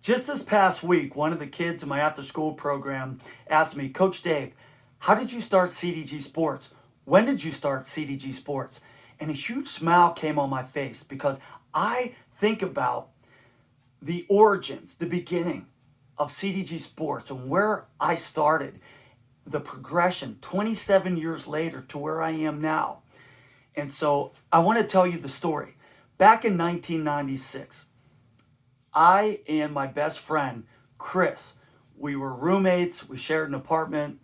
Just this past week, one of the kids in my after school program asked me, Coach Dave, how did you start CDG Sports? When did you start CDG Sports? And a huge smile came on my face because I think about the origins, the beginning of CDG Sports and where I started, the progression 27 years later to where I am now. And so I want to tell you the story. Back in 1996, I and my best friend, Chris, we were roommates, we shared an apartment.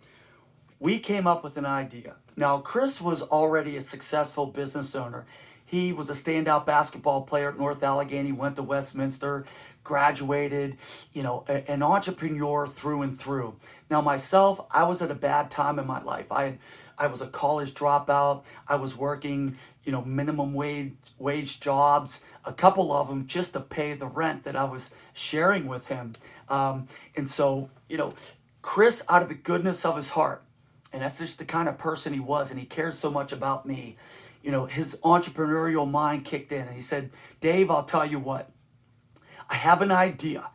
We came up with an idea. Now, Chris was already a successful business owner. He was a standout basketball player at North Allegheny, went to Westminster, graduated, an entrepreneur through and through. Now, myself, I was at a bad time in my life. I was a college dropout. I was working, minimum wage jobs, a couple of them just to pay the rent that I was sharing with him. And so, Chris, out of the goodness of his heart, and that's just the kind of person he was, and he cared so much about me, his entrepreneurial mind kicked in, and he said, Dave, I'll tell you what, I have an idea.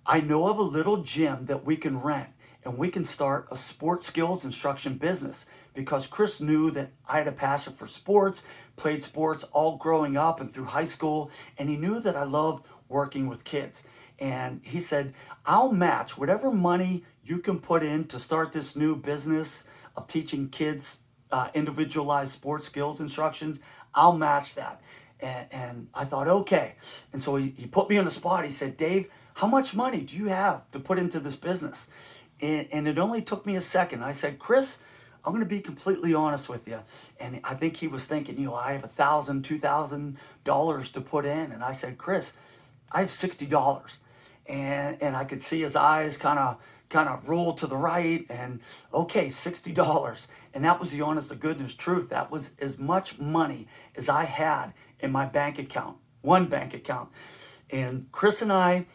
I know of a little gym that we can rent, and we can start a sports skills instruction business, because Chris knew that I had a passion for sports, played sports all growing up and through high school, and he knew that I loved working with kids. And he said, I'll match whatever money you can put in to start this new business of teaching kids individualized sports skills instructions. I'll match that. And I thought, okay. And so he put me on the spot. He said, Dave, how much money do you have to put into this business? And it only took me a second. I said, Chris, I'm going to be completely honest with you. And I think he was thinking, I have $1,000, $2,000 to put in. And I said, Chris, I have $60. And I could see his eyes kind of roll to the right, and okay, $60. And that was the honest to goodness truth. That was as much money as I had in my bank account, one bank account. And Chris and I,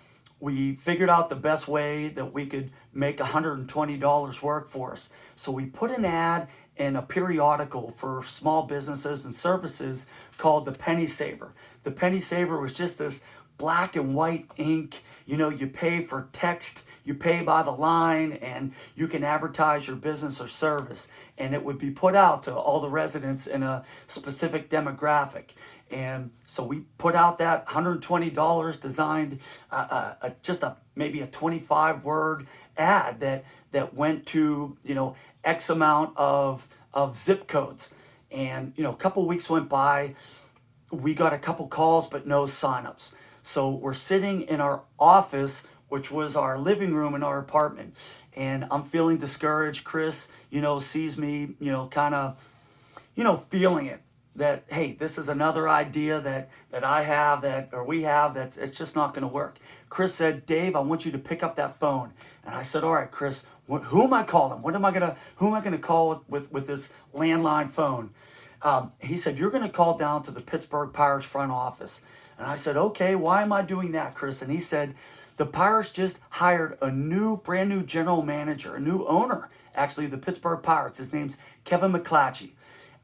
we figured out the best way that we could make $120 work for us. So we put an ad in a periodical for small businesses and services called the Penny Saver. The Penny Saver was just this black and white ink. You pay for text, you pay by the line, and you can advertise your business or service. And it would be put out to all the residents in a specific demographic. And so we put out that $120, designed maybe a 25-word ad that went to, X amount of zip codes. And, a couple weeks went by, we got a couple calls, but no signups. So we're sitting in our office, which was our living room in our apartment, and I'm feeling discouraged. Chris, sees me, kind of, feeling it, that, hey, this is another idea that I have or we have it's just not going to work. Chris said, Dave, I want you to pick up that phone. And I said, all right, Chris, who am I calling? Who am I going to call with this landline phone? He said, you're going to call down to the Pittsburgh Pirates front office. And I said, okay, why am I doing that, Chris? And he said, the Pirates just hired a brand new general manager, a new owner, actually, the Pittsburgh Pirates. His name's Kevin McClatchy.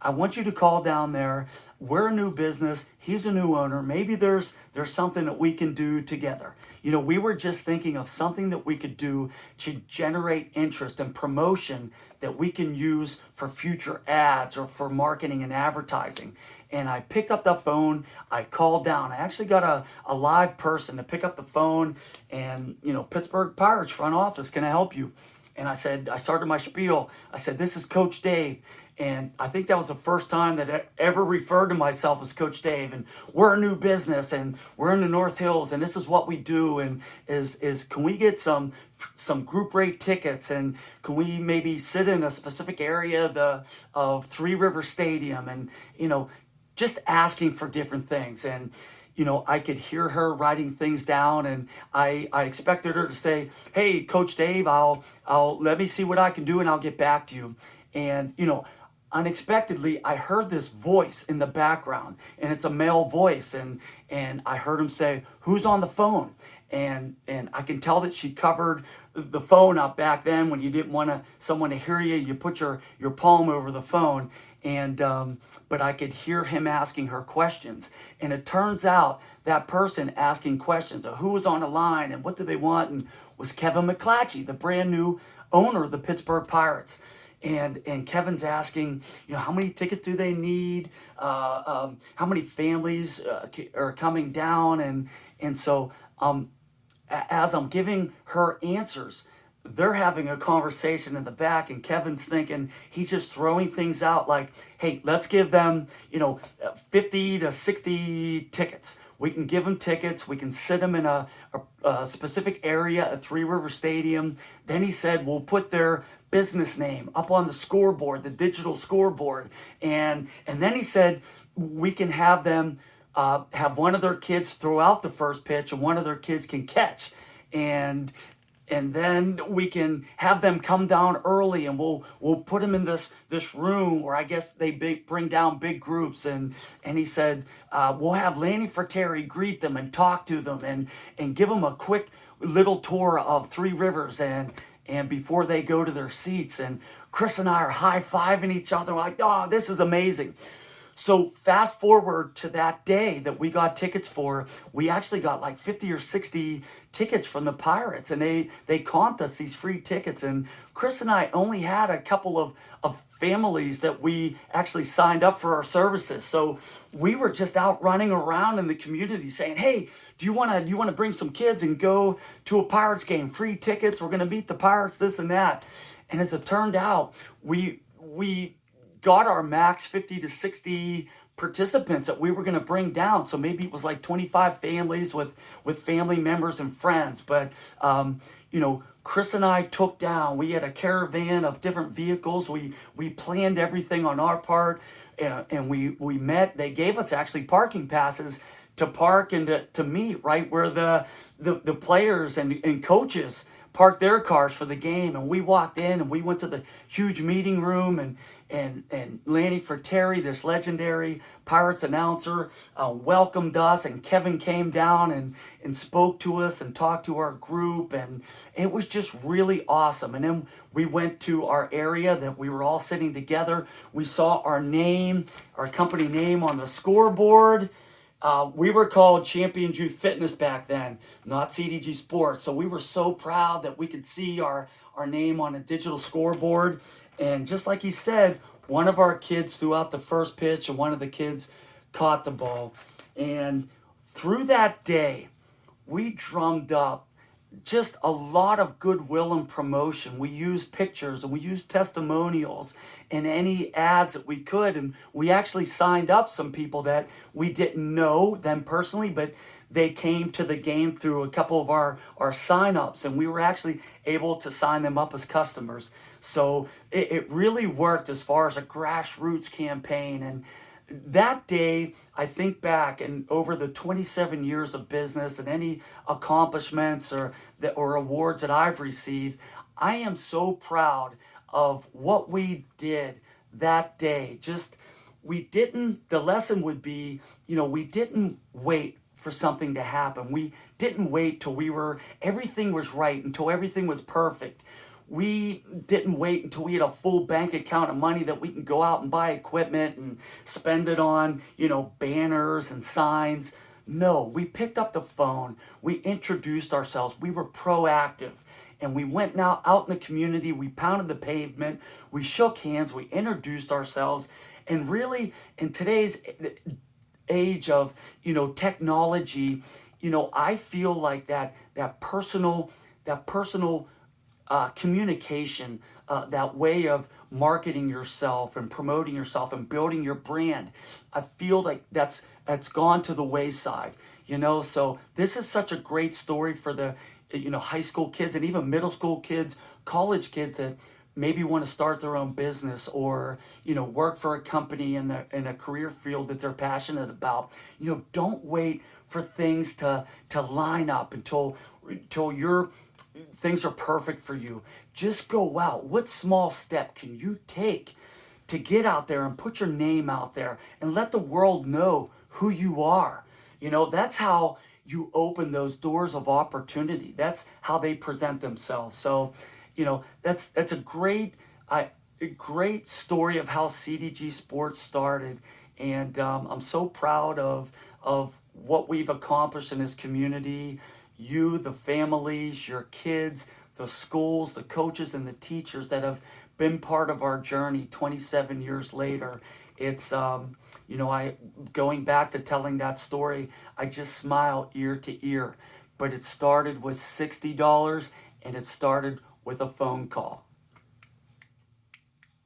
I want you to call down there. We're a new business. He's a new owner. Maybe there's something that we can do together. We were just thinking of something that we could do to generate interest and promotion that we can use for future ads or for marketing and advertising. And I picked up the phone. I called down. I actually got a live person to pick up the phone and, Pittsburgh Pirates front office, can I help you? And I started my spiel. I said, this is Coach Dave. And I think that was the first time that I ever referred to myself as Coach Dave. And we're a new business, and we're in the North Hills, and this is what we do. And is can we get some group rate tickets, and can we maybe sit in a specific area of Three River Stadium, and just asking for different things. And I could hear her writing things down, and I expected her to say, hey, Coach Dave, I'll let me see what I can do, and I'll get back to you. And unexpectedly, I heard this voice in the background, and it's a male voice, and I heard him say, who's on the phone? And I can tell that she covered the phone up back then. When you didn't want someone to hear you, you put your palm over the phone. And but I could hear him asking her questions. And it turns out that person asking questions of who was on the line and what did they want, and was Kevin McClatchy, the brand new owner of the Pittsburgh Pirates. And Kevin's asking, how many tickets do they need? How many families are coming down? And so as I'm giving her answers, they're having a conversation in the back, and Kevin's thinking he's just throwing things out like, hey, let's give them, 50 to 60 tickets. We can give them tickets. We can sit them in a specific area at Three River Stadium. Then he said, we'll put their business name up on the scoreboard, the digital scoreboard. And then he said, we can have them have one of their kids throw out the first pitch and one of their kids can catch. And then we can have them come down early, and we'll put them in this room where I guess they bring down big groups. And he said, we'll have Lanny Fratteri greet them and talk to them and give them a quick little tour of Three Rivers and before they go to their seats. And Chris and I are high-fiving each other. We're like, oh, this is amazing. So fast forward to that day that we got tickets for, we actually got like 50 or 60 tickets from the Pirates, and they comped us these free tickets. And Chris and I only had a couple of families that we actually signed up for our services. So we were just out running around in the community saying, hey, do you want to bring some kids and go to a Pirates game? Free tickets. We're going to beat the Pirates, this and that. And as it turned out, we got our max 50 to 60 participants that we were going to bring down. So maybe it was like 25 families with family members and friends. But, Chris and I took down, we had a caravan of different vehicles. We planned everything on our part, and we met. They gave us actually parking passes to park and to meet right where the players and coaches parked their cars for the game. And we walked in and we went to the huge meeting room, and Lanny Fratteri, this legendary Pirates announcer, welcomed us, and Kevin came down and spoke to us and talked to our group, and it was just really awesome. And then we went to our area that we were all sitting together. We saw our name, our company name on the scoreboard. We were called Champions Youth Fitness back then, not CDG Sports. So we were so proud that we could see our name on a digital scoreboard. And just like he said, one of our kids threw out the first pitch and one of the kids caught the ball. And through that day, we drummed up just a lot of goodwill and promotion. We used pictures and we used testimonials and any ads that we could. And we actually signed up some people that we didn't know them personally, but they came to the game through a couple of our sign-ups, and we were actually able to sign them up as customers. So it really worked as far as a grassroots campaign. And that day, I think back, and over the 27 years of business and any accomplishments or awards that I've received, I am so proud of what we did that day. The lesson would be, we didn't wait for something to happen. We didn't wait till everything was right, until everything was perfect. We didn't wait until we had a full bank account of money that we can go out and buy equipment and spend it on, banners and signs. No, we picked up the phone. We introduced ourselves. We were proactive. And we went out in the community. We pounded the pavement. We shook hands. We introduced ourselves. And really, in today's age of, technology, I feel like that personal communication, that way of marketing yourself and promoting yourself and building your brand, I feel like that's gone to the wayside. So this is such a great story for the high school kids and even middle school kids, college kids that maybe want to start their own business or work for a company in a career field that they're passionate about. Don't wait for things to line up until your things are perfect for you. Just go out. What small step can you take to get out there and put your name out there and let the world know who you are? That's how you open those doors of opportunity. That's how they present themselves. So that's a great story of how CDG Sports started, and I'm so proud of what we've accomplished in this community, you, the families, your kids, the schools, the coaches, and the teachers that have been part of our journey 27 years later. It's, I going back to telling that story, I just smile ear to ear. But it started with $60 and it started with a phone call.